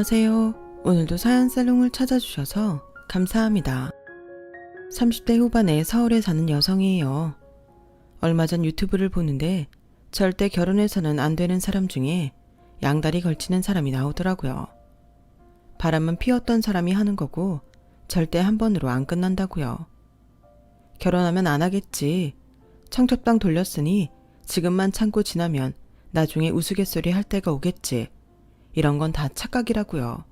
안녕하세요. 오늘도 사연살롱을 찾아주셔서 감사합니다. 30대 후반에 서울에 사는 여성이에요. 얼마 전 유튜브를 보는데 절대 결혼해서는 안 되는 사람 중에 양다리 걸치는 사람이 나오더라고요. 바람은 피웠던 사람이 하는 거고 절대 한 번으로 안 끝난다고요. 결혼하면 안 하겠지. 청첩장 돌렸으니 지금만 참고 지나면 나중에 우스갯소리 할 때가 오겠지. 이런 건 다 착각이라고요.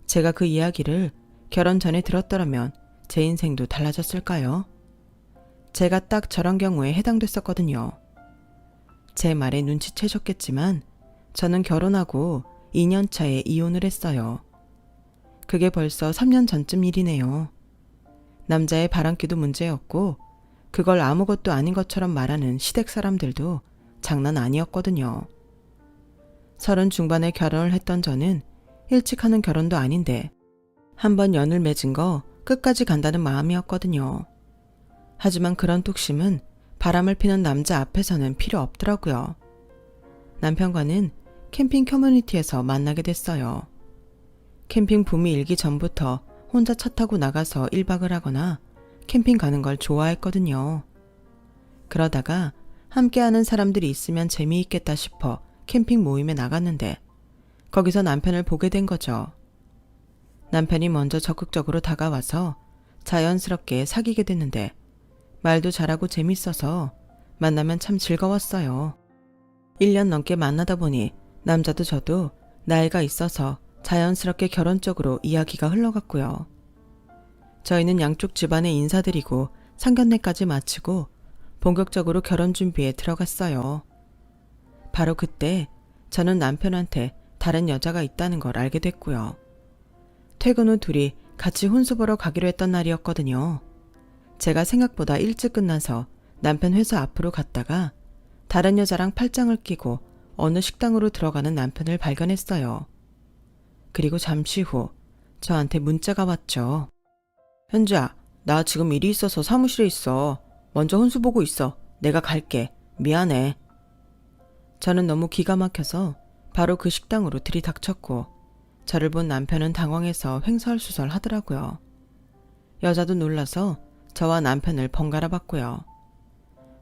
제가 그 이야기를 결혼 전에 들었더라면 제 인생도 달라졌을까요? 제가 딱 저런 경우에 해당됐었거든요. 제 말에 눈치채셨겠지만 저는 결혼하고 2년 차에 이혼을 했어요. 그게 벌써 3년 전쯤 일이네요. 남자의 바람기도 문제였고 그걸 아무것도 아닌 것처럼 말하는 시댁 사람들도 장난 아니었거든요. 30 중반에 결혼을 했던 저는 일찍 하는 결혼도 아닌데 한번 연을 맺은 거 끝까지 간다는 마음이었거든요. 하지만 그런 뚝심은 바람을 피는 남자 앞에서는 필요 없더라고요. 남편과는 캠핑 커뮤니티에서 만나게 됐어요. 캠핑 붐이 일기 전부터 혼자 차 타고 나가서 1박을 하거나 캠핑 가는 걸 좋아했거든요. 그러다가 함께하는 사람들이 있으면 재미있겠다 싶어 캠핑 모임에 나갔는데 거기서 남편을 보게 된 거죠. 남편이 먼저 적극적으로 다가와서 자연스럽게 사귀게 됐는데 말도 잘하고 재밌어서 만나면 참 즐거웠어요. 1년 넘게 만나다 보니 남자도 저도 나이가 있어서 자연스럽게 결혼 쪽으로 이야기가 흘러갔고요. 저희는 양쪽 집안에 인사드리고 상견례까지 마치고 본격적으로 결혼 준비에 들어갔어요. 바로 그때 저는 남편한테 다른 여자가 있다는 걸 알게 됐고요. 퇴근 후 둘이 같이 혼수 보러 가기로 했던 날이었거든요. 제가 생각보다 일찍 끝나서 남편 회사 앞으로 갔다가 다른 여자랑 팔짱을 끼고 어느 식당으로 들어가는 남편을 발견했어요. 그리고 잠시 후 저한테 문자가 왔죠. 현주야, 나 지금 일이 있어서 사무실에 있어. 먼저 혼수 보고 있어. 내가 갈게. 미안해. 저는 너무 기가 막혀서 바로 그 식당으로 들이닥쳤고 저를 본 남편은 당황해서 횡설수설 하더라고요. 여자도 놀라서 저와 남편을 번갈아 봤고요.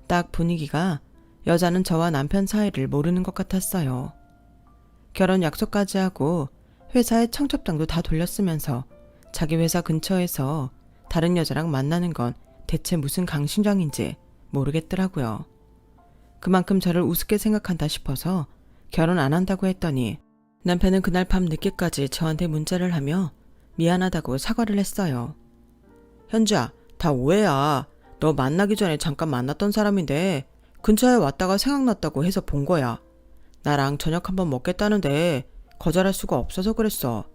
딱 분위기가 여자는 저와 남편 사이를 모르는 것 같았어요. 결혼 약속까지 하고 회사에 청첩장도 다 돌렸으면서 자기 회사 근처에서 다른 여자랑 만나는 건 대체 무슨 강심장인지 모르겠더라고요. 그만큼 저를 우습게 생각한다 싶어서 결혼 안 한다고 했더니 남편은 그날 밤 늦게까지 저한테 문자를 하며 미안하다고 사과를 했어요. 현주야, 다 오해야. 너 만나기 전에 잠깐 만났던 사람인데 근처에 왔다가 생각났다고 해서 본 거야. 나랑 저녁 한번 먹겠다는데 거절할 수가 없어서 그랬어.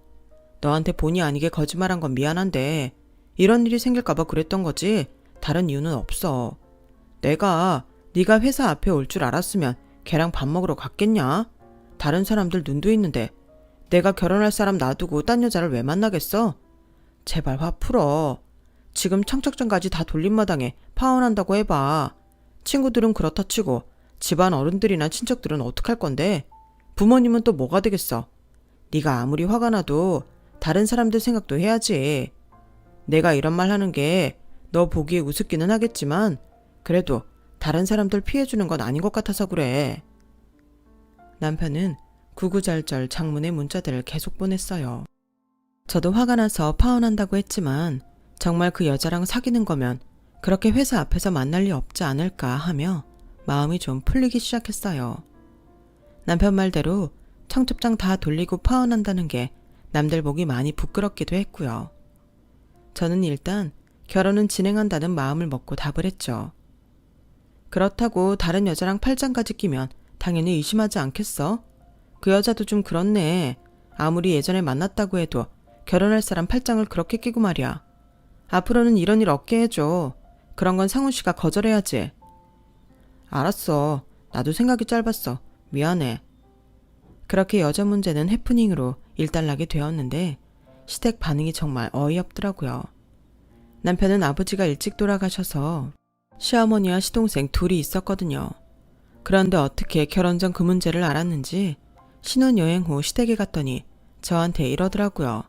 너한테 본의 아니게 거짓말한 건 미안한데 이런 일이 생길까봐 그랬던 거지 다른 이유는 없어. 내가 네가 회사 앞에 올 줄 알았으면 걔랑 밥 먹으러 갔겠냐? 다른 사람들 눈도 있는데 내가 결혼할 사람 놔두고 딴 여자를 왜 만나겠어? 제발 화 풀어. 지금 청첩장까지 다 돌린 마당에 파혼한다고 해봐. 친구들은 그렇다 치고 집안 어른들이나 친척들은 어떡할 건데? 부모님은 또 뭐가 되겠어? 네가 아무리 화가 나도 다른 사람들 생각도 해야지. 내가 이런 말 하는 게 너 보기에 우습기는 하겠지만 그래도 다른 사람들 피해주는 건 아닌 것 같아서 그래. 남편은 구구절절 장문의 문자들을 계속 보냈어요. 저도 화가 나서 파혼한다고 했지만 정말 그 여자랑 사귀는 거면 그렇게 회사 앞에서 만날 리 없지 않을까 하며 마음이 좀 풀리기 시작했어요. 남편 말대로 청첩장 다 돌리고 파혼한다는 게 남들 보기 많이 부끄럽기도 했고요. 저는 일단 결혼은 진행한다는 마음을 먹고 답을 했죠. 그렇다고 다른 여자랑 팔짱까지 끼면 당연히 의심하지 않겠어? 그 여자도 좀 그렇네. 아무리 예전에 만났다고 해도 결혼할 사람 팔짱을 그렇게 끼고 말이야. 앞으로는 이런 일 없게 해줘. 그런 건 상훈 씨가 거절해야지. 알았어. 나도 생각이 짧았어. 미안해. 그렇게 여자 문제는 해프닝으로 일단락이 되었는데 시댁 반응이 정말 어이없더라고요. 남편은 아버지가 일찍 돌아가셔서 시어머니와 시동생 둘이 있었거든요. 그런데 어떻게 결혼 전 그 문제를 알았는지 신혼여행 후 시댁에 갔더니 저한테 이러더라고요.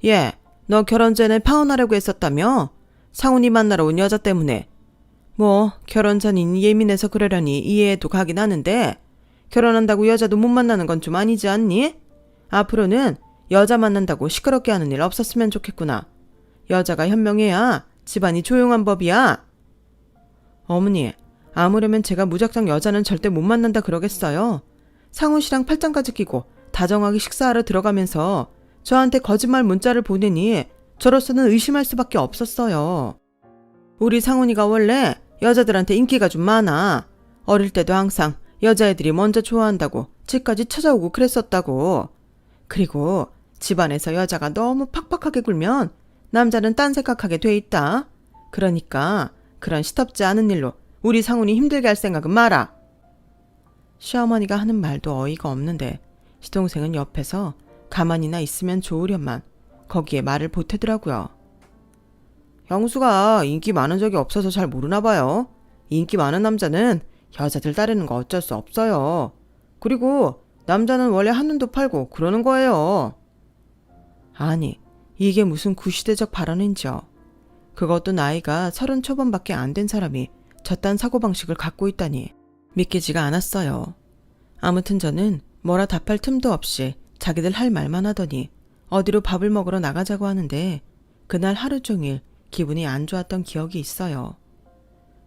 얘, 너 결혼 전에 파혼하려고 했었다며? 상훈이 만나러 온 여자 때문에. 뭐 결혼 전이니 예민해서 그러려니 이해해도 가긴 하는데 결혼한다고 여자도 못 만나는 건 좀 아니지 않니? 앞으로는 여자 만난다고 시끄럽게 하는 일 없었으면 좋겠구나. 여자가 현명해야 집안이 조용한 법이야. 어머니, 아무려면 제가 무작정 여자는 절대 못 만난다 그러겠어요. 상훈 씨랑 팔짱까지 끼고 다정하게 식사하러 들어가면서 저한테 거짓말 문자를 보내니 저로서는 의심할 수밖에 없었어요. 우리 상훈이가 원래 여자들한테 인기가 좀 많아. 어릴 때도 항상 여자애들이 먼저 좋아한다고 집까지 찾아오고 그랬었다고. 그리고 집안에서 여자가 너무 팍팍하게 굴면 남자는 딴 생각하게 돼 있다. 그러니까 그런 시덥지 않은 일로 우리 상훈이 힘들게 할 생각은 마라. 시어머니가 하는 말도 어이가 없는데 시동생은 옆에서 가만히나 있으면 좋으련만 거기에 말을 보태더라고요. 형수가 인기 많은 적이 없어서 잘 모르나 봐요. 인기 많은 남자는 여자들 따르는 거 어쩔 수 없어요. 그리고 남자는 원래 한눈도 팔고 그러는 거예요. 아니, 이게 무슨 구시대적 발언인지요. 그것도 나이가 30 초반밖에 안 된 사람이 저딴 사고방식을 갖고 있다니 믿기지가 않았어요. 아무튼 저는 뭐라 답할 틈도 없이 자기들 할 말만 하더니 어디로 밥을 먹으러 나가자고 하는데 그날 하루 종일 기분이 안 좋았던 기억이 있어요.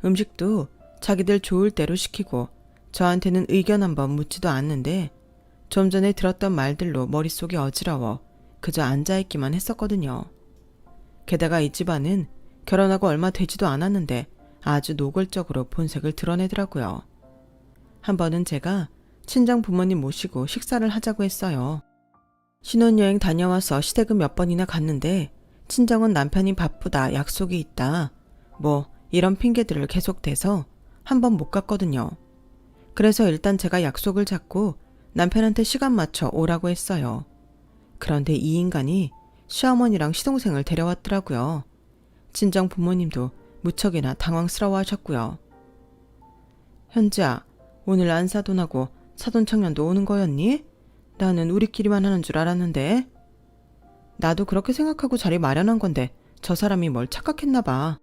음식도 자기들 좋을 대로 시키고 저한테는 의견 한번 묻지도 않는데 좀 전에 들었던 말들로 머릿속이 어지러워 그저 앉아있기만 했었거든요. 게다가 이 집안은 결혼하고 얼마 되지도 않았는데 아주 노골적으로 본색을 드러내더라고요. 한 번은 제가 친정 부모님 모시고 식사를 하자고 했어요. 신혼여행 다녀와서 시댁은 몇 번이나 갔는데 친정은 남편이 바쁘다, 약속이 있다, 뭐 이런 핑계들을 계속 대서 한 번 못 갔거든요. 그래서 일단 제가 약속을 잡고 남편한테 시간 맞춰 오라고 했어요. 그런데 이 인간이 시어머니랑 시동생을 데려왔더라고요. 친정 부모님도 무척이나 당황스러워 하셨고요. 현지야, 오늘 안사돈하고 사돈청년도 오는 거였니? 나는 우리끼리만 하는 줄 알았는데. 나도 그렇게 생각하고 자리 마련한 건데 저 사람이 뭘 착각했나 봐.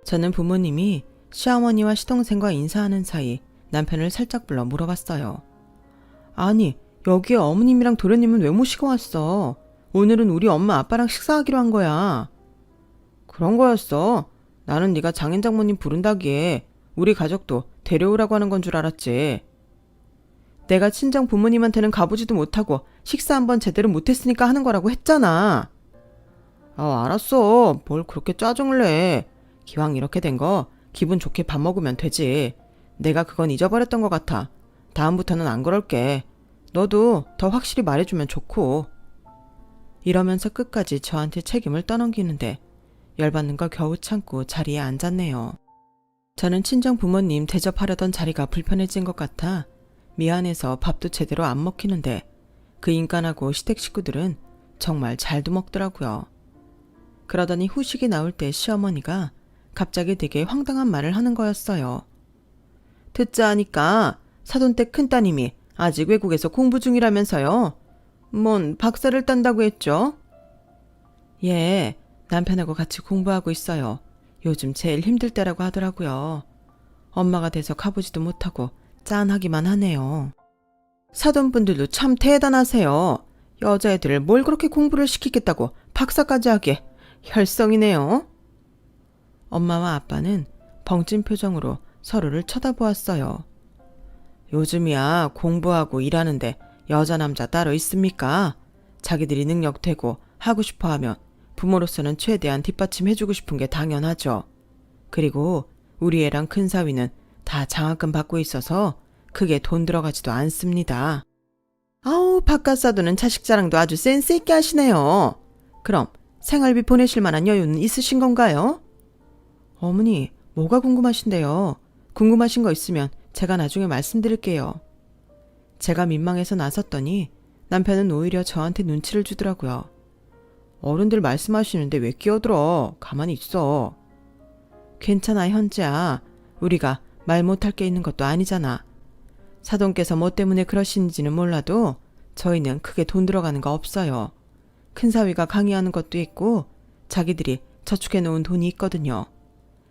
저는 부모님이 시어머니와 시동생과 인사하는 사이 남편을 살짝 불러 물어봤어요. 아니, 여기에 어머님이랑 도련님은 왜 모시고 왔어? 오늘은 우리 엄마 아빠랑 식사하기로 한 거야. 그런 거였어. 나는 네가 장인장모님 부른다기에 우리 가족도 데려오라고 하는 건 줄 알았지. 내가 친정 부모님한테는 가보지도 못하고 식사 한번 제대로 못했으니까 하는 거라고 했잖아. 알았어. 뭘 그렇게 짜증을 내. 기왕 이렇게 된 거 기분 좋게 밥 먹으면 되지. 내가 그건 잊어버렸던 것 같아. 다음부터는 안 그럴게. 너도 더 확실히 말해주면 좋고. 이러면서 끝까지 저한테 책임을 떠넘기는데 열받는 걸 겨우 참고 자리에 앉았네요. 저는 친정 부모님 대접하려던 자리가 불편해진 것 같아 미안해서 밥도 제대로 안 먹히는데 그 인간하고 시댁 식구들은 정말 잘도 먹더라고요. 그러더니 후식이 나올 때 시어머니가 갑자기 되게 황당한 말을 하는 거였어요. 듣자 하니까 사돈댁 큰따님이 아직 외국에서 공부 중이라면서요. 뭔 박사를 딴다고 했죠? 예, 남편하고 같이 공부하고 있어요. 요즘 제일 힘들 때라고 하더라고요. 엄마가 돼서 가보지도 못하고 짠하기만 하네요. 사돈분들도 참 대단하세요. 여자애들을 뭘 그렇게 공부를 시키겠다고 박사까지 하게. 혈성이네요. 엄마와 아빠는 벙찐 표정으로 서로를 쳐다보았어요. 요즘이야 공부하고 일하는데 여자 남자 따로 있습니까? 자기들이 능력되고 하고 싶어하면 부모로서는 최대한 뒷받침해주고 싶은 게 당연하죠. 그리고 우리 애랑 큰 사위는 다 장학금 받고 있어서 크게 돈 들어가지도 않습니다. 아우, 바깥 사도는 자식 자랑도 아주 센스 있게 하시네요. 그럼 생활비 보내실 만한 여유는 있으신 건가요? 어머니, 뭐가 궁금하신데요? 궁금하신 거 있으면 제가 나중에 말씀드릴게요. 제가 민망해서 나섰더니 남편은 오히려 저한테 눈치를 주더라고요. 어른들 말씀하시는데 왜 끼어들어? 가만히 있어. 괜찮아, 현지야. 우리가 말 못할 게 있는 것도 아니잖아. 사돈께서 뭐 때문에 그러시는지는 몰라도 저희는 크게 돈 들어가는 거 없어요. 큰 사위가 강의하는 것도 있고 자기들이 저축해 놓은 돈이 있거든요.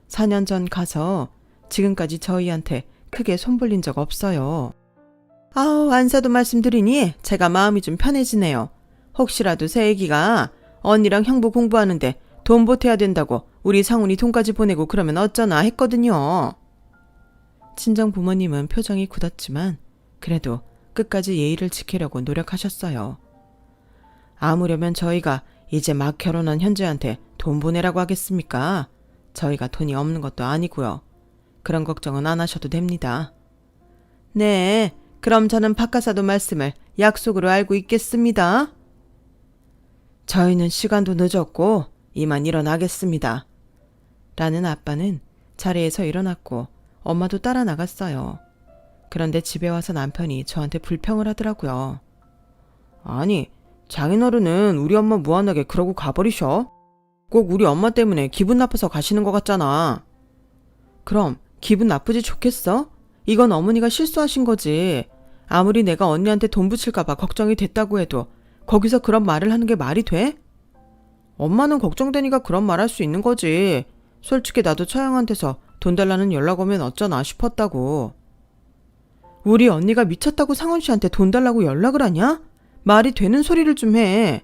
4년 전 가서 지금까지 저희한테 크게 손벌린 적 없어요. 아우, 안사도 말씀드리니 제가 마음이 좀 편해지네요. 혹시라도 새애기가 언니랑 형부 공부하는데 돈 보태야 된다고 우리 상훈이 돈까지 보내고 그러면 어쩌나 했거든요. 친정 부모님은 표정이 굳었지만 그래도 끝까지 예의를 지키려고 노력하셨어요. 아무려면 저희가 이제 막 결혼한 현재한테 돈 보내라고 하겠습니까? 저희가 돈이 없는 것도 아니고요. 그런 걱정은 안 하셔도 됩니다. 네, 그럼 저는 박하사도 말씀을 약속으로 알고 있겠습니다. 저희는 시간도 늦었고 이만 일어나겠습니다. 라는 아빠는 자리에서 일어났고 엄마도 따라 나갔어요. 그런데 집에 와서 남편이 저한테 불평을 하더라고요. 아니, 장인어른은 우리 엄마 무한하게 그러고 가버리셔? 꼭 우리 엄마 때문에 기분 나빠서 가시는 것 같잖아. 그럼 기분 나쁘지 좋겠어? 이건 어머니가 실수하신 거지. 아무리 내가 언니한테 돈 붙일까봐 걱정이 됐다고 해도 거기서 그런 말을 하는 게 말이 돼? 엄마는 걱정되니까 그런 말 할 수 있는 거지. 솔직히 나도 처형한테서 돈 달라는 연락 오면 어쩌나 싶었다고. 우리 언니가 미쳤다고 상훈 씨한테 돈 달라고 연락을 하냐? 말이 되는 소리를 좀 해.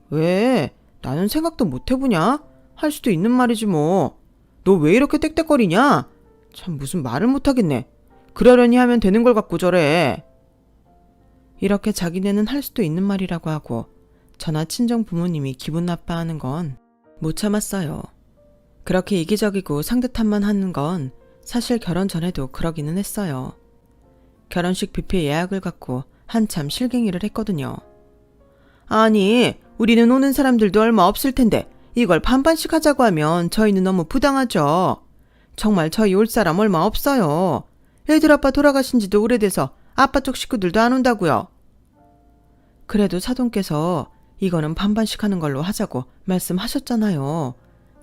왜? 나는 생각도 못 해보냐? 할 수도 있는 말이지 뭐. 너 왜 이렇게 떽떽거리냐? 참 무슨 말을 못하겠네. 그러려니 하면 되는 걸 갖고 저래. 이렇게 자기네는 할 수도 있는 말이라고 하고 저나 친정 부모님이 기분 나빠하는 건 못 참았어요. 그렇게 이기적이고 상대탄만 하는 건 사실 결혼 전에도 그러기는 했어요. 결혼식 뷔페 예약을 갖고 한참 실갱이를 했거든요. 아니, 우리는 오는 사람들도 얼마 없을 텐데 이걸 반반씩 하자고 하면 저희는 너무 부당하죠. 정말 저희 올 사람 얼마 없어요. 애들 아빠 돌아가신 지도 오래돼서 아빠 쪽 식구들도 안 온다고요. 그래도 사돈께서 이거는 반반씩 하는 걸로 하자고 말씀하셨잖아요.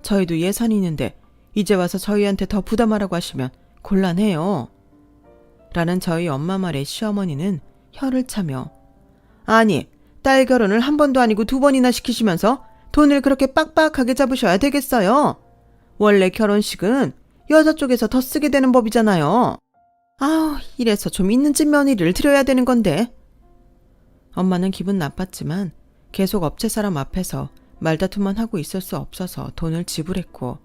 저희도 예산이 있는데 이제 와서 저희한테 더 부담하라고 하시면 곤란해요. 라는 저희 엄마 말에 시어머니는 혀를 차며 아니, 딸 결혼을 한 번도 아니고 2번이나 시키시면서 돈을 그렇게 빡빡하게 잡으셔야 되겠어요. 원래 결혼식은 여자 쪽에서 더 쓰게 되는 법이잖아요. 아우, 이래서 좀 있는 집 며느리를 드려야 되는 건데. 엄마는 기분 나빴지만 계속 업체 사람 앞에서 말다툼만 하고 있을 수 없어서 돈을 지불했고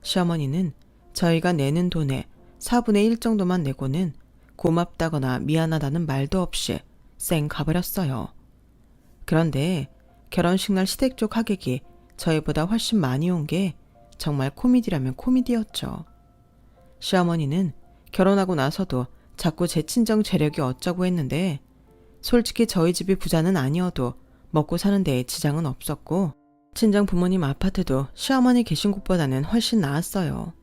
시어머니는 저희가 내는 돈의 4분의 1 정도만 내고는 고맙다거나 미안하다는 말도 없이 쌩 가버렸어요. 그런데 결혼식 날 시댁 쪽 하객이 저희보다 훨씬 많이 온 게 정말 코미디라면 코미디였죠. 시어머니는 결혼하고 나서도 자꾸 제 친정 재력이 어쩌고 했는데 솔직히 저희 집이 부자는 아니어도 먹고 사는 데에 지장은 없었고 친정 부모님 아파트도 시어머니 계신 곳보다는 훨씬 나았어요.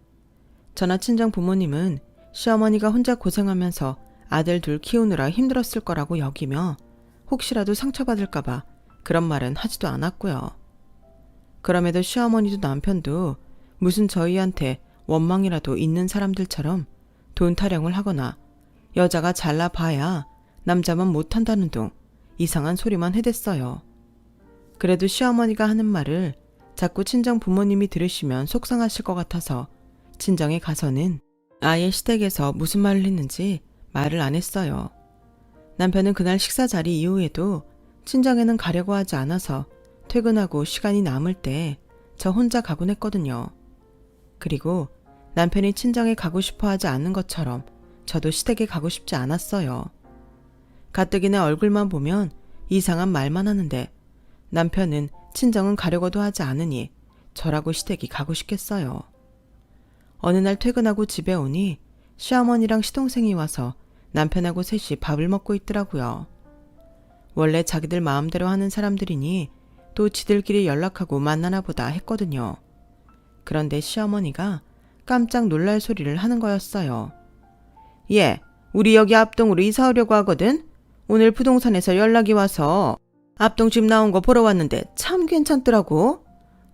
저나 친정 부모님은 시어머니가 혼자 고생하면서 아들 둘 키우느라 힘들었을 거라고 여기며 혹시라도 상처받을까봐 그런 말은 하지도 않았고요. 그럼에도 시어머니도 남편도 무슨 저희한테 원망이라도 있는 사람들처럼 돈 타령을 하거나 여자가 잘나봐야 남자만 못한다는 둥 이상한 소리만 해댔어요. 그래도 시어머니가 하는 말을 자꾸 친정 부모님이 들으시면 속상하실 것 같아서 친정에 가서는 아예 시댁에서 무슨 말을 했는지 말을 안 했어요. 남편은 그날 식사 자리 이후에도 친정에는 가려고 하지 않아서 퇴근하고 시간이 남을 때 저 혼자 가곤 했거든요. 그리고 남편이 친정에 가고 싶어 하지 않는 것처럼 저도 시댁에 가고 싶지 않았어요. 가뜩이나 얼굴만 보면 이상한 말만 하는데 남편은 친정은 가려고도 하지 않으니 저라고 시댁이 가고 싶겠어요. 어느 날 퇴근하고 집에 오니 시어머니랑 시동생이 와서 남편하고 셋이 밥을 먹고 있더라고요. 원래 자기들 마음대로 하는 사람들이니 또 지들끼리 연락하고 만나나 보다 했거든요. 그런데 시어머니가 깜짝 놀랄 소리를 하는 거였어요. 예, 우리 여기 앞동으로 이사 오려고 하거든. 오늘 부동산에서 연락이 와서 앞동집 나온 거 보러 왔는데 참 괜찮더라고.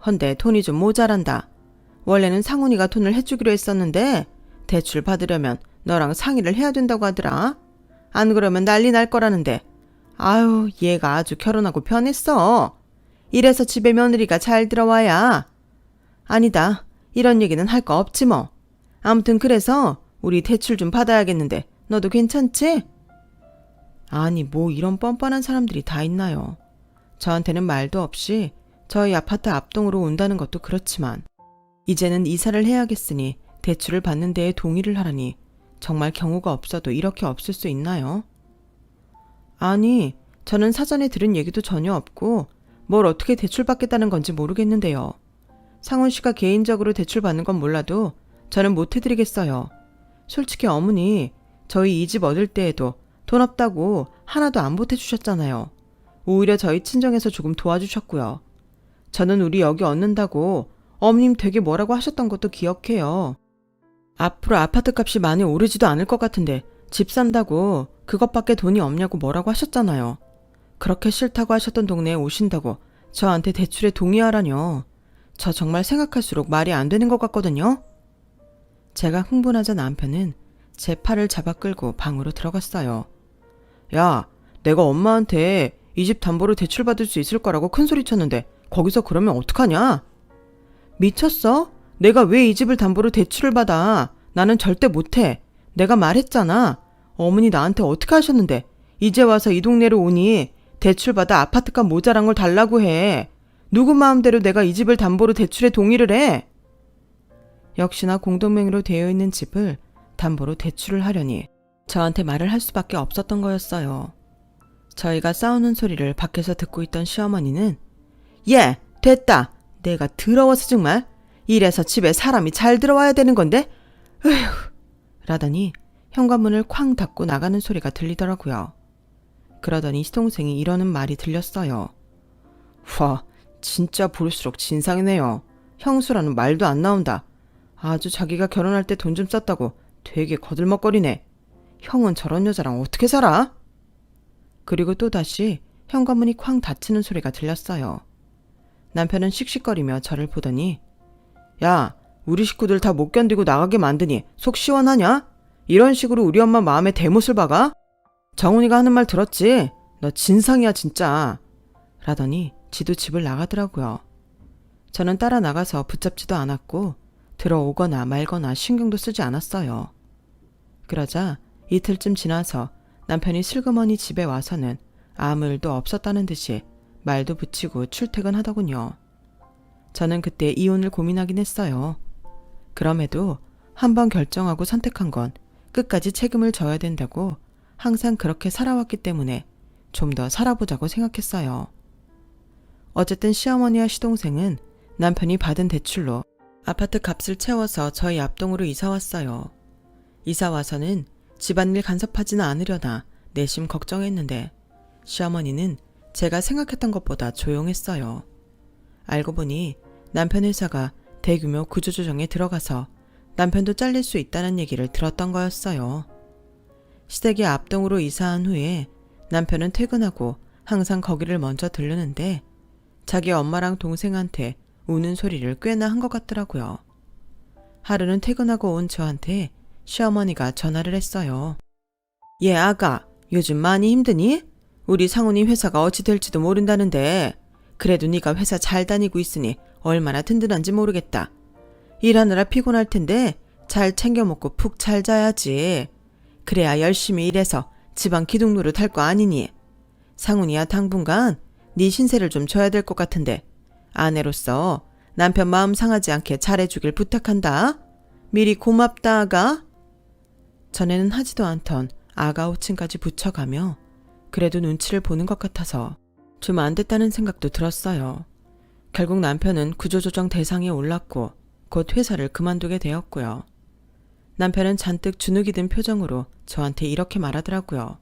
헌데 돈이 좀 모자란다. 원래는 상훈이가 돈을 해주기로 했었는데 대출 받으려면 너랑 상의를 해야 된다고 하더라. 안 그러면 난리 날 거라는데 아유, 얘가 아주 결혼하고 편했어. 이래서 집에 며느리가 잘 들어와야. 아니다. 이런 얘기는 할 거 없지 뭐. 아무튼 그래서 우리 대출 좀 받아야겠는데 너도 괜찮지? 아니, 뭐 이런 뻔뻔한 사람들이 다 있나요? 저한테는 말도 없이 저희 아파트 앞동으로 온다는 것도 그렇지만 이제는 이사를 해야겠으니 대출을 받는 데에 동의를 하라니 정말 경우가 없어도 이렇게 없을 수 있나요? 아니, 저는 사전에 들은 얘기도 전혀 없고 뭘 어떻게 대출받겠다는 건지 모르겠는데요. 상훈 씨가 개인적으로 대출받는 건 몰라도 저는 못 해드리겠어요. 솔직히 어머니, 저희 이 집 얻을 때에도 돈 없다고 하나도 안 보태주셨잖아요. 오히려 저희 친정에서 조금 도와주셨고요. 저는 우리 여기 얻는다고 어머님 되게 뭐라고 하셨던 것도 기억해요. 앞으로 아파트 값이 많이 오르지도 않을 것 같은데 집 산다고 그것밖에 돈이 없냐고 뭐라고 하셨잖아요. 그렇게 싫다고 하셨던 동네에 오신다고 저한테 대출에 동의하라뇨. 저 정말 생각할수록 말이 안 되는 것 같거든요. 제가 흥분하자 남편은 제 팔을 잡아 끌고 방으로 들어갔어요. 야, 내가 엄마한테 이 집 담보로 대출받을 수 있을 거라고 큰소리 쳤는데 거기서 그러면 어떡하냐? 미쳤어? 내가 왜 이 집을 담보로 대출을 받아? 나는 절대 못해. 내가 말했잖아. 어머니 나한테 어떻게 하셨는데 이제 와서 이 동네로 오니 대출받아 아파트값 모자란 걸 달라고 해. 누구 마음대로 내가 이 집을 담보로 대출에 동의를 해? 역시나 공동명의로 되어 있는 집을 담보로 대출을 하려니 저한테 말을 할 수밖에 없었던 거였어요. 저희가 싸우는 소리를 밖에서 듣고 있던 시어머니는 예, 됐다. 내가 더러워서 정말. 이래서 집에 사람이 잘 들어와야 되는 건데 으휴 라더니 현관문을 쾅 닫고 나가는 소리가 들리더라고요. 그러더니 시동생이 이러는 말이 들렸어요. 와, 진짜 볼수록 진상이네요. 형수라는 말도 안 나온다. 아주 자기가 결혼할 때 돈 좀 썼다고 되게 거들먹거리네. 형은 저런 여자랑 어떻게 살아? 그리고 또다시 현관문이 쾅 닫히는 소리가 들렸어요. 남편은 씩씩거리며 저를 보더니 야, 우리 식구들 다 못 견디고 나가게 만드니 속 시원하냐? 이런 식으로 우리 엄마 마음에 대못을 박아? 정훈이가 하는 말 들었지? 너 진상이야 진짜. 라더니 지도 집을 나가더라고요. 저는 따라 나가서 붙잡지도 않았고 들어오거나 말거나 신경도 쓰지 않았어요. 그러자 이틀쯤 지나서 남편이 슬그머니 집에 와서는 아무 일도 없었다는 듯이 말도 붙이고 출퇴근하더군요. 저는 그때 이혼을 고민하긴 했어요. 그럼에도 한번 결정하고 선택한 건 끝까지 책임을 져야 된다고 항상 그렇게 살아왔기 때문에 좀 더 살아보자고 생각했어요. 어쨌든 시어머니와 시동생은 남편이 받은 대출로 아파트 값을 채워서 저희 앞동으로 이사 왔어요. 이사 와서는 집안일 간섭하지는 않으려나 내심 걱정했는데 시어머니는 제가 생각했던 것보다 조용했어요. 알고 보니 남편 회사가 대규모 구조조정에 들어가서 남편도 잘릴 수 있다는 얘기를 들었던 거였어요. 시댁이 앞동으로 이사한 후에 남편은 퇴근하고 항상 거기를 먼저 들르는데 자기 엄마랑 동생한테 우는 소리를 꽤나 한 것 같더라고요. 하루는 퇴근하고 온 저한테 시어머니가 전화를 했어요. 얘 아가, 요즘 많이 힘드니? 우리 상훈이 회사가 어찌 될지도 모른다는데 그래도 네가 회사 잘 다니고 있으니 얼마나 든든한지 모르겠다. 일하느라 피곤할 텐데 잘 챙겨 먹고 푹 잘 자야지. 그래야 열심히 일해서 집안 기둥 노릇할 거 아니니. 상훈이야 당분간 네 신세를 좀 져야 될 것 같은데 아내로서 남편 마음 상하지 않게 잘해주길 부탁한다. 미리 고맙다 아가. 전에는 하지도 않던 아가 호칭까지 붙여가며 그래도 눈치를 보는 것 같아서 좀 안 됐다는 생각도 들었어요. 결국 남편은 구조조정 대상에 올랐고 곧 회사를 그만두게 되었고요. 남편은 잔뜩 주눅이 든 표정으로 저한테 이렇게 말하더라고요.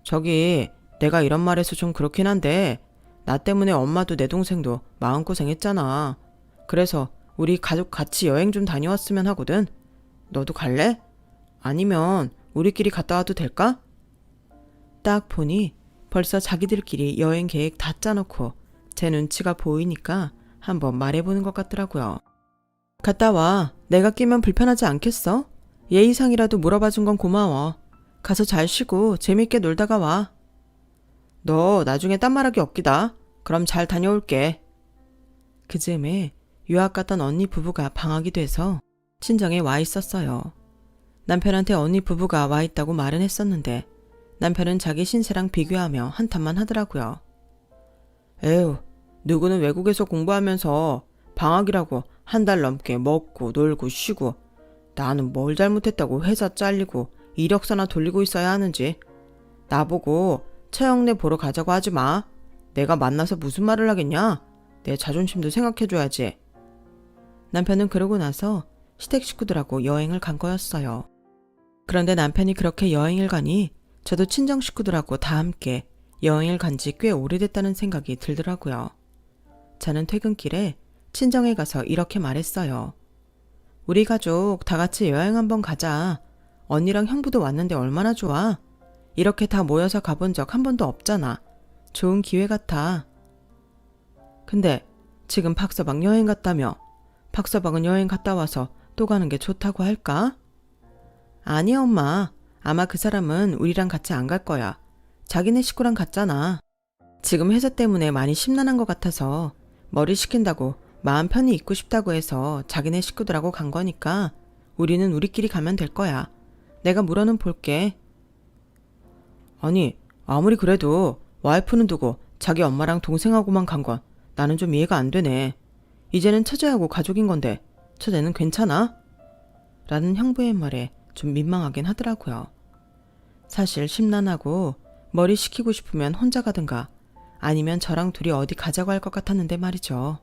저기 내가 이런 말해서 좀 그렇긴 한데 나 때문에 엄마도 내 동생도 마음고생했잖아. 그래서 우리 가족 같이 여행 좀 다녀왔으면 하거든. 너도 갈래? 아니면 우리끼리 갔다 와도 될까? 딱 보니 벌써 자기들끼리 여행 계획 다 짜놓고 제 눈치가 보이니까 한번 말해보는 것 같더라고요. 갔다 와. 내가 끼면 불편하지 않겠어? 예의상이라도 물어봐준 건 고마워. 가서 잘 쉬고 재밌게 놀다가 와. 너 나중에 딴 말하기 없기다. 그럼 잘 다녀올게. 그 즈음에 유학 갔던 언니 부부가 방학이 돼서 친정에 와 있었어요. 남편한테 언니 부부가 와 있다고 말은 했었는데 남편은 자기 신세랑 비교하며 한탄만 하더라고요. 에휴, 누구는 외국에서 공부하면서 방학이라고 한 달 넘게 먹고 놀고 쉬고 나는 뭘 잘못했다고 회사 잘리고 이력서나 돌리고 있어야 하는지. 나보고 처형내 보러 가자고 하지 마. 내가 만나서 무슨 말을 하겠냐? 내 자존심도 생각해줘야지. 남편은 그러고 나서 시댁 식구들하고 여행을 간 거였어요. 그런데 남편이 그렇게 여행을 가니 저도 친정 식구들하고 다 함께 여행을 간 지 꽤 오래됐다는 생각이 들더라고요. 저는 퇴근길에 친정에 가서 이렇게 말했어요. 우리 가족 다 같이 여행 한번 가자. 언니랑 형부도 왔는데 얼마나 좋아. 이렇게 다 모여서 가본 적 한 번도 없잖아. 좋은 기회 같아. 근데 지금 박서방 여행 갔다며. 박서방은 여행 갔다 와서 또 가는 게 좋다고 할까? 아니 엄마. 아마 그 사람은 우리랑 같이 안 갈 거야. 자기네 식구랑 갔잖아. 지금 회사 때문에 많이 심란한 것 같아서 머리 식힌다고 마음 편히 있고 싶다고 해서 자기네 식구들하고 간 거니까 우리는 우리끼리 가면 될 거야. 내가 물어는 볼게. 아니, 아무리 그래도 와이프는 두고 자기 엄마랑 동생하고만 간 건 나는 좀 이해가 안 되네. 이제는 처제하고 가족인 건데 처제는 괜찮아? 라는 형부의 말에 좀 민망하긴 하더라고요. 사실 심란하고 머리 식히고 싶으면 혼자 가든가 아니면 저랑 둘이 어디 가자고 할 것 같았는데 말이죠.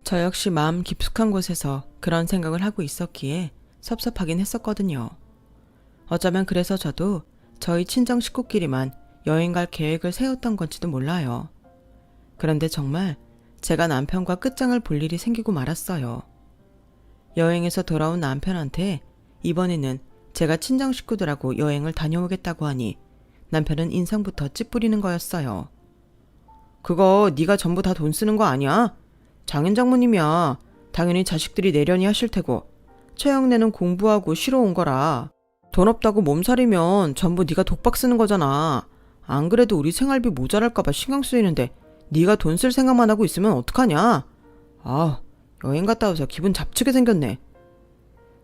저 역시 마음 깊숙한 곳에서 그런 생각을 하고 있었기에 섭섭하긴 했었거든요. 어쩌면 그래서 저도 저희 친정 식구끼리만 여행 갈 계획을 세웠던 건지도 몰라요. 그런데 정말 제가 남편과 끝장을 볼 일이 생기고 말았어요. 여행에서 돌아온 남편한테 이번에는 제가 친정 식구들하고 여행을 다녀오겠다고 하니 남편은 인상부터 찌푸리는 거였어요. 그거 네가 전부 다 돈 쓰는 거 아니야? 장인 장모님이야. 당연히 자식들이 내려니 하실 테고 최영래는 공부하고 쉬러 온 거라. 돈 없다고 몸살이면 전부 네가 독박 쓰는 거잖아. 안 그래도 우리 생활비 모자랄까 봐 신경 쓰이는데 네가 돈 쓸 생각만 하고 있으면 어떡하냐? 아, 여행 갔다 와서 기분 잡치게 생겼네.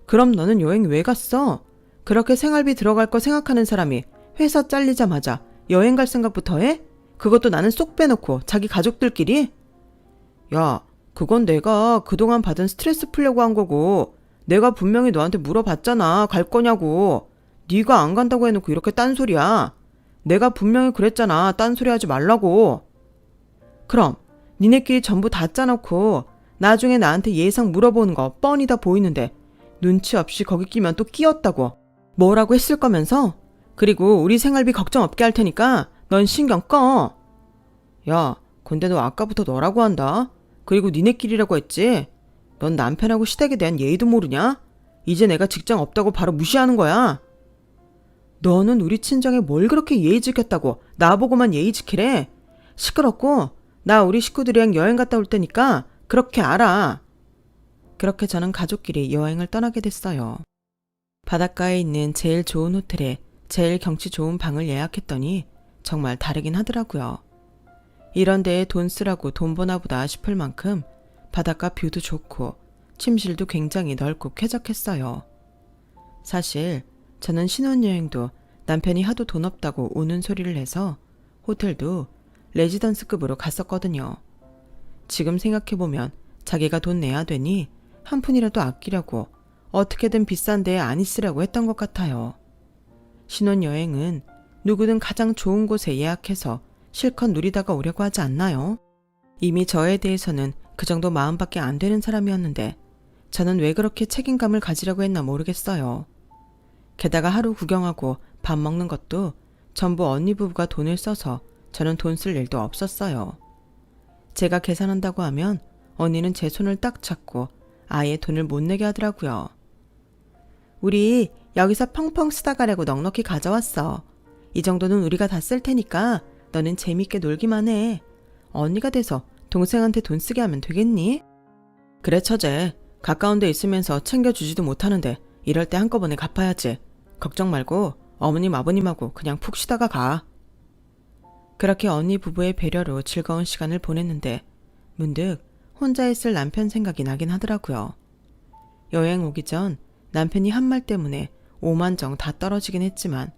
그럼 너는 여행 왜 갔어? 그렇게 생활비 들어갈 거 생각하는 사람이 회사 잘리자마자 여행 갈 생각부터 해? 그것도 나는 쏙 빼놓고 자기 가족들끼리? 야, 그건 내가 그동안 받은 스트레스 풀려고 한 거고 내가 분명히 너한테 물어봤잖아. 갈 거냐고. 네가 안 간다고 해놓고 이렇게 딴소리야. 내가 분명히 그랬잖아. 딴소리 하지 말라고. 그럼 니네끼리 전부 다 짜놓고 나중에 나한테 예상 물어보는 거 뻔히 다 보이는데 눈치 없이 거기 끼면 또 끼었다고 뭐라고 했을 거면서? 그리고 우리 생활비 걱정 없게 할 테니까 넌 신경 꺼. 야, 근데 너 아까부터 너라고 한다. 그리고 니네끼리라고 했지? 넌 남편하고 시댁에 대한 예의도 모르냐? 이제 내가 직장 없다고 바로 무시하는 거야. 너는 우리 친정에 뭘 그렇게 예의 지켰다고 나보고만 예의 지키래? 시끄럽고 나 우리 식구들이랑 여행 갔다 올 테니까 그렇게 알아. 그렇게 저는 가족끼리 여행을 떠나게 됐어요. 바닷가에 있는 제일 좋은 호텔에 제일 경치 좋은 방을 예약했더니 정말 다르긴 하더라고요. 이런 데에 돈 쓰라고 돈 버나 보다 싶을 만큼 바닷가 뷰도 좋고 침실도 굉장히 넓고 쾌적했어요. 사실 저는 신혼여행도 남편이 하도 돈 없다고 우는 소리를 해서 호텔도 레지던스급으로 갔었거든요. 지금 생각해보면 자기가 돈 내야 되니 한 푼이라도 아끼려고 어떻게든 비싼 데에 안 있으라고 했던 것 같아요. 신혼여행은 누구든 가장 좋은 곳에 예약해서 실컷 누리다가 오려고 하지 않나요? 이미 저에 대해서는 그 정도 마음밖에 안 되는 사람이었는데 저는 왜 그렇게 책임감을 가지려고 했나 모르겠어요. 게다가 하루 구경하고 밥 먹는 것도 전부 언니 부부가 돈을 써서 저는 돈 쓸 일도 없었어요. 제가 계산한다고 하면 언니는 제 손을 딱 잡고 아예 돈을 못 내게 하더라고요. 우리 여기서 펑펑 쓰다 가려고 넉넉히 가져왔어. 이 정도는 우리가 다 쓸 테니까 너는 재밌게 놀기만 해. 언니가 돼서 동생한테 돈 쓰게 하면 되겠니? 그래 처제. 가까운 데 있으면서 챙겨주지도 못하는데 이럴 때 한꺼번에 갚아야지. 걱정 말고 어머님 아버님하고 그냥 푹 쉬다가 가. 그렇게 언니 부부의 배려로 즐거운 시간을 보냈는데 문득 혼자 있을 남편 생각이 나긴 하더라고요. 여행 오기 전 남편이 한 말 때문에 5만 정 다 떨어지긴 했지만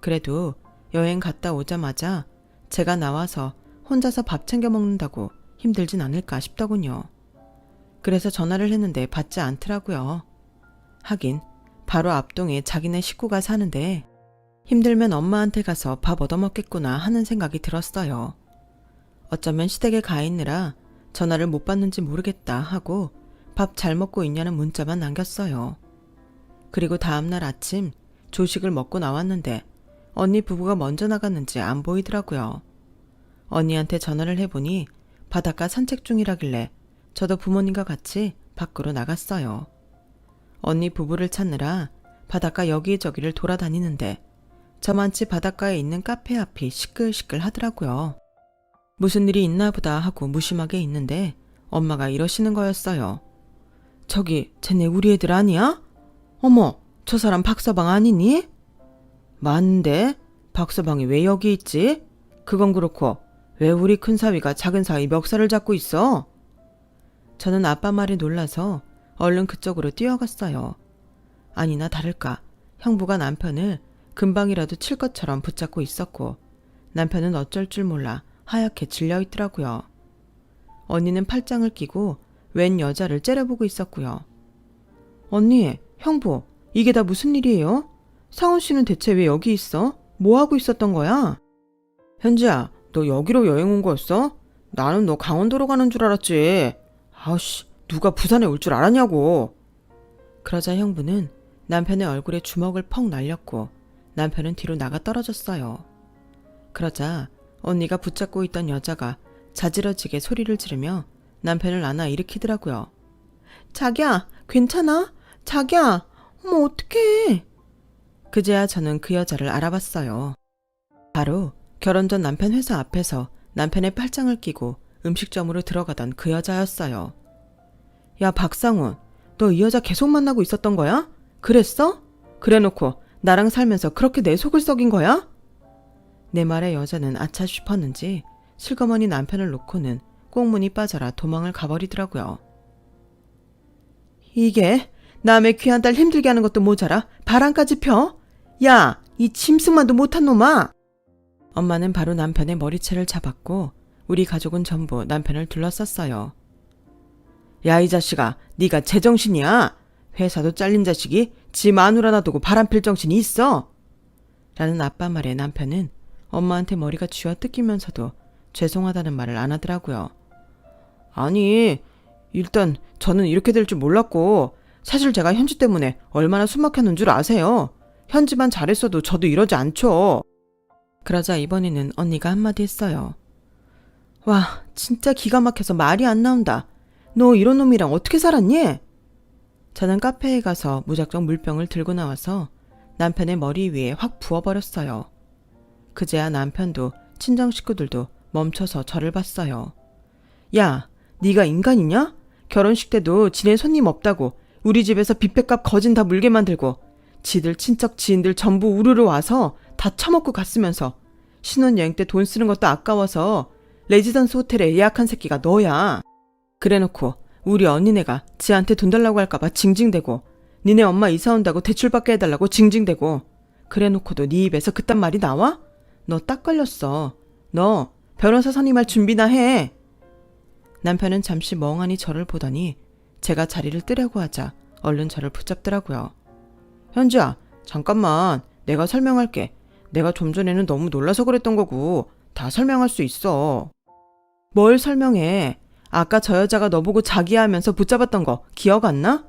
그래도 여행 갔다 오자마자 제가 나와서 혼자서 밥 챙겨 먹는다고 힘들진 않을까 싶더군요. 그래서 전화를 했는데 받지 않더라고요. 하긴 바로 앞동에 자기네 식구가 사는데 힘들면 엄마한테 가서 밥 얻어먹겠구나 하는 생각이 들었어요. 어쩌면 시댁에 가 있느라 전화를 못 받는지 모르겠다 하고 밥 잘 먹고 있냐는 문자만 남겼어요. 그리고 다음날 아침 조식을 먹고 나왔는데 언니 부부가 먼저 나갔는지 안 보이더라고요. 언니한테 전화를 해보니 바닷가 산책 중이라길래 저도 부모님과 같이 밖으로 나갔어요. 언니 부부를 찾느라 바닷가 여기저기를 돌아다니는데 저만치 바닷가에 있는 카페 앞이 시끌시끌 하더라고요. 무슨 일이 있나 보다 하고 무심하게 있는데 엄마가 이러시는 거였어요. 저기 쟤네 우리 애들 아니야? 어머, 저 사람 박서방 아니니? 맞는데 박서방이 왜 여기 있지? 그건 그렇고 왜 우리 큰 사위가 작은 사위 멱살을 잡고 있어? 저는 아빠 말에 놀라서 얼른 그쪽으로 뛰어갔어요. 아니나 다를까 형부가 남편을 금방이라도 칠 것처럼 붙잡고 있었고 남편은 어쩔 줄 몰라 하얗게 질려 있더라고요. 언니는 팔짱을 끼고 웬 여자를 째려보고 있었고요. 언니, 형부, 이게 다 무슨 일이에요? 상훈 씨는 대체 왜 여기 있어? 뭐 하고 있었던 거야? 현지야, 너 여기로 여행 온 거였어? 나는 너 강원도로 가는 줄 알았지. 아우씨, 누가 부산에 올 줄 알았냐고. 그러자 형부는 남편의 얼굴에 주먹을 펑 날렸고 남편은 뒤로 나가 떨어졌어요. 그러자 언니가 붙잡고 있던 여자가 자지러지게 소리를 지르며 남편을 안아 일으키더라고요. 자기야, 괜찮아? 자기야, 어머 어떡해. 그제야 저는 그 여자를 알아봤어요. 바로 결혼 전 남편 회사 앞에서 남편의 팔짱을 끼고 음식점으로 들어가던 그 여자였어요. 야 박상훈, 너 이 여자 계속 만나고 있었던 거야? 그랬어? 그래놓고 나랑 살면서 그렇게 내 속을 썩인 거야? 내 말에 여자는 아차 싶었는지 슬그머니 남편을 놓고는 꽁문이 빠져라 도망을 가버리더라고요. 이게 남의 귀한 딸 힘들게 하는 것도 모자라 바람까지 펴? 야, 이 짐승만도 못한 놈아! 엄마는 바로 남편의 머리채를 잡았고 우리 가족은 전부 남편을 둘러쌌어요. 야, 이 자식아, 네가 제정신이야? 회사도 잘린 자식이 지 마누라 놔두고 바람필 정신이 있어? 라는 아빠 말에 남편은 엄마한테 머리가 쥐어 뜯기면서도 죄송하다는 말을 안 하더라고요. 아니, 일단 저는 이렇게 될 줄 몰랐고 사실 제가 현지 때문에 얼마나 숨막혔는 줄 아세요? 현지만 잘했어도 저도 이러지 않죠. 그러자 이번에는 언니가 한마디 했어요. 와, 진짜 기가 막혀서 말이 안 나온다. 너 이런 놈이랑 어떻게 살았니? 저는 카페에 가서 무작정 물병을 들고 나와서 남편의 머리 위에 확 부어버렸어요. 그제야 남편도 친정 식구들도 멈춰서 저를 봤어요. 야, 네가 인간이냐? 결혼식 때도 지네 손님 없다고 우리 집에서 뷔페값 거진 다 물게 만들고 지들 친척 지인들 전부 우르르 와서 다 처먹고 갔으면서 신혼여행 때 돈 쓰는 것도 아까워서 레지던스 호텔에 예약한 새끼가 너야. 그래놓고 우리 언니네가 지한테 돈 달라고 할까봐 징징대고 니네 엄마 이사 온다고 대출받게 해달라고 징징대고 그래놓고도 네 입에서 그딴 말이 나와? 너 딱 걸렸어. 너 변호사 선임할 준비나 해. 남편은 잠시 멍하니 저를 보더니 제가 자리를 뜨려고 하자 얼른 저를 붙잡더라고요. 현지야, 잠깐만. 내가 설명할게. 내가 좀 전에는 너무 놀라서 그랬던 거고 다 설명할 수 있어. 뭘 설명해. 아까 저 여자가 너보고 자기야 하면서 붙잡았던 거 기억 안 나?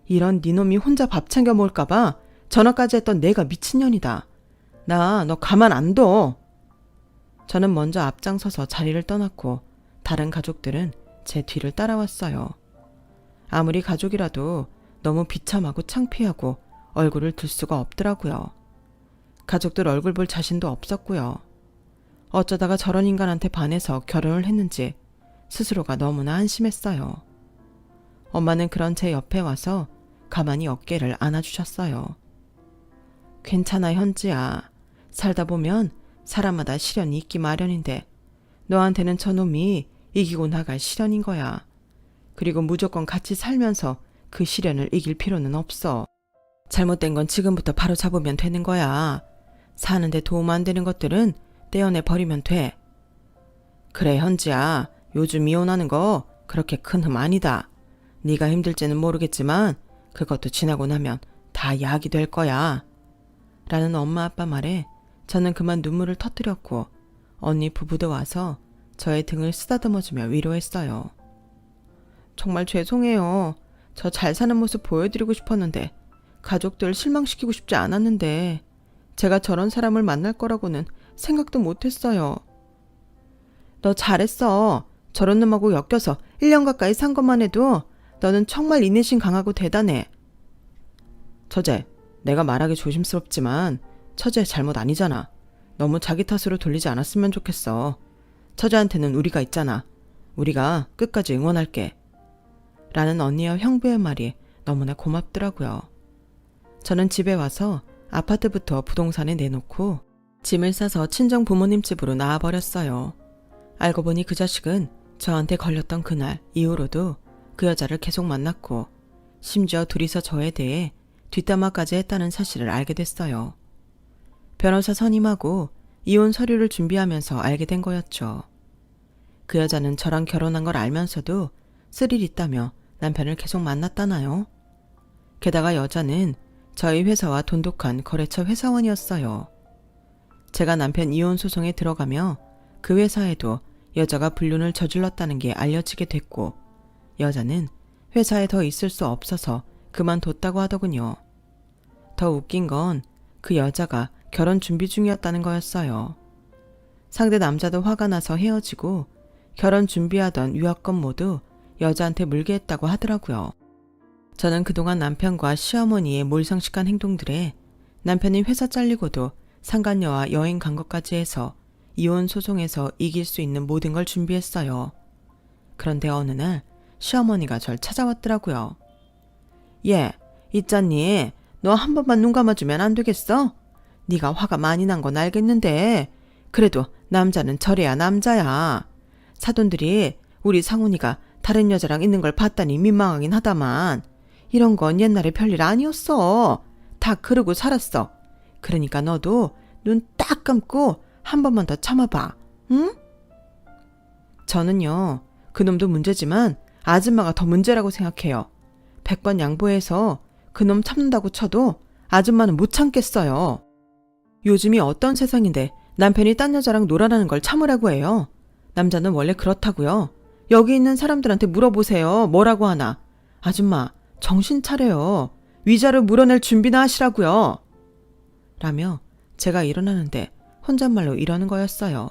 이런 네 놈이 혼자 밥 챙겨 먹을까봐 전화까지 했던 내가 미친년이다. 나 너 가만 안 둬. 저는 먼저 앞장서서 자리를 떠났고 다른 가족들은 제 뒤를 따라왔어요. 아무리 가족이라도 너무 비참하고 창피하고 얼굴을 들 수가 없더라고요. 가족들 얼굴 볼 자신도 없었고요. 어쩌다가 저런 인간한테 반해서 결혼을 했는지 스스로가 너무나 한심했어요. 엄마는 그런 제 옆에 와서 가만히 어깨를 안아주셨어요. 괜찮아, 현지야. 살다 보면 사람마다 시련이 있기 마련인데 너한테는 저놈이 이기고 나갈 시련인 거야. 그리고 무조건 같이 살면서 그 시련을 이길 필요는 없어. 잘못된 건 지금부터 바로 잡으면 되는 거야. 사는데 도움 안 되는 것들은 떼어내 버리면 돼. 그래 현지야, 요즘 이혼하는 거 그렇게 큰 흠 아니다. 네가 힘들지는 모르겠지만 그것도 지나고 나면 다 약이 될 거야. 라는 엄마 아빠 말에 저는 그만 눈물을 터뜨렸고 언니 부부도 와서 저의 등을 쓰다듬어주며 위로했어요. 정말 죄송해요. 저 잘 사는 모습 보여드리고 싶었는데 가족들 실망시키고 싶지 않았는데 제가 저런 사람을 만날 거라고는 생각도 못했어요. 너 잘했어. 저런 놈하고 엮여서 1년 가까이 산 것만 해도 너는 정말 인내심 강하고 대단해. 처제, 내가 말하기 조심스럽지만 처제 잘못 아니잖아. 너무 자기 탓으로 돌리지 않았으면 좋겠어. 처제한테는 우리가 있잖아. 우리가 끝까지 응원할게. 라는 언니와 형부의 말이 너무나 고맙더라고요. 저는 집에 와서 아파트부터 부동산에 내놓고 짐을 싸서 친정 부모님 집으로 나와버렸어요. 알고 보니 그 자식은 저한테 걸렸던 그날 이후로도 그 여자를 계속 만났고 심지어 둘이서 저에 대해 뒷담화까지 했다는 사실을 알게 됐어요. 변호사 선임하고 이혼 서류를 준비하면서 알게 된 거였죠. 그 여자는 저랑 결혼한 걸 알면서도 스릴 있다며 남편을 계속 만났다나요? 게다가 여자는 저희 회사와 돈독한 거래처 회사원이었어요. 제가 남편 이혼 소송에 들어가며 그 회사에도 여자가 불륜을 저질렀다는 게 알려지게 됐고 여자는 회사에 더 있을 수 없어서 그만뒀다고 하더군요. 더 웃긴 건 그 여자가 결혼 준비 중이었다는 거였어요. 상대 남자도 화가 나서 헤어지고 결혼 준비하던 유학권 모두 여자한테 물게 했다고 하더라고요. 저는 그동안 남편과 시어머니의 몰상식한 행동들에 남편이 회사 잘리고도 상간녀와 여행 간 것까지 해서 이혼 소송에서 이길 수 있는 모든 걸 준비했어요. 그런데 어느 날 시어머니가 절 찾아왔더라고요. 얘, 있잖니. 너 한 번만 눈 감아주면 안 되겠어? 네가 화가 많이 난 건 알겠는데 그래도 남자는 저래야 남자야. 사돈들이 우리 상훈이가 다른 여자랑 있는 걸 봤다니 민망하긴 하다만 이런 건 옛날에 별일 아니었어. 다 그러고 살았어. 그러니까 너도 눈 딱 감고 한 번만 더 참아봐. 응? 저는요. 그놈도 문제지만 아줌마가 더 문제라고 생각해요. 100번 양보해서 그놈 참는다고 쳐도 아줌마는 못 참겠어요. 요즘이 어떤 세상인데 남편이 딴 여자랑 놀아나는 걸 참으라고 해요. 남자는 원래 그렇다고요. 여기 있는 사람들한테 물어보세요. 뭐라고 하나. 아줌마 정신 차려요. 위자료 물어낼 준비나 하시라고요. 라며 제가 일어나는데 혼잣말로 이러는 거였어요.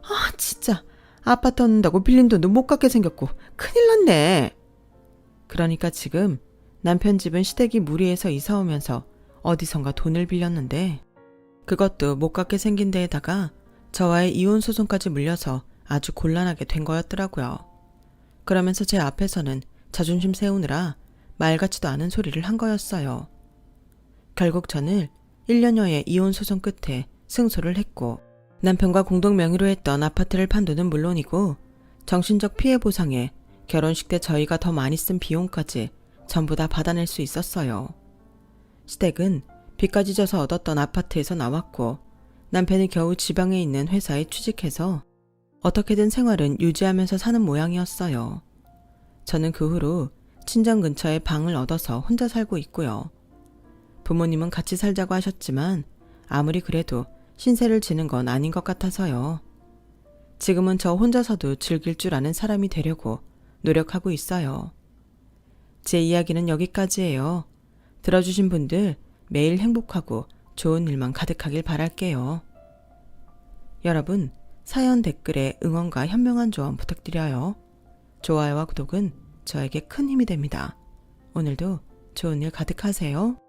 아 진짜 아파트 얻는다고 빌린 돈도 못 갚게 생겼고 큰일 났네. 그러니까 지금 남편 집은 시댁이 무리해서 이사 오면서 어디선가 돈을 빌렸는데 그것도 못 갚게 생긴 데에다가 저와의 이혼 소송까지 물려서 아주 곤란하게 된 거였더라고요. 그러면서 제 앞에서는 자존심 세우느라 말 같지도 않은 소리를 한 거였어요. 결국 저는 1년여의 이혼 소송 끝에 승소를 했고 남편과 공동 명의로 했던 아파트를 판 돈은 물론이고 정신적 피해 보상에 결혼식 때 저희가 더 많이 쓴 비용까지 전부 다 받아낼 수 있었어요. 시댁은 빚까지 져서 얻었던 아파트에서 나왔고 남편이 겨우 지방에 있는 회사에 취직해서 어떻게든 생활은 유지하면서 사는 모양이었어요. 저는 그 후로 친정 근처에 방을 얻어서 혼자 살고 있고요. 부모님은 같이 살자고 하셨지만 아무리 그래도 신세를 지는 건 아닌 것 같아서요. 지금은 저 혼자서도 즐길 줄 아는 사람이 되려고 노력하고 있어요. 제 이야기는 여기까지예요. 들어주신 분들 매일 행복하고 좋은 일만 가득하길 바랄게요. 여러분, 사연 댓글에 응원과 현명한 조언 부탁드려요. 좋아요와 구독은 저에게 큰 힘이 됩니다. 오늘도 좋은 일 가득하세요.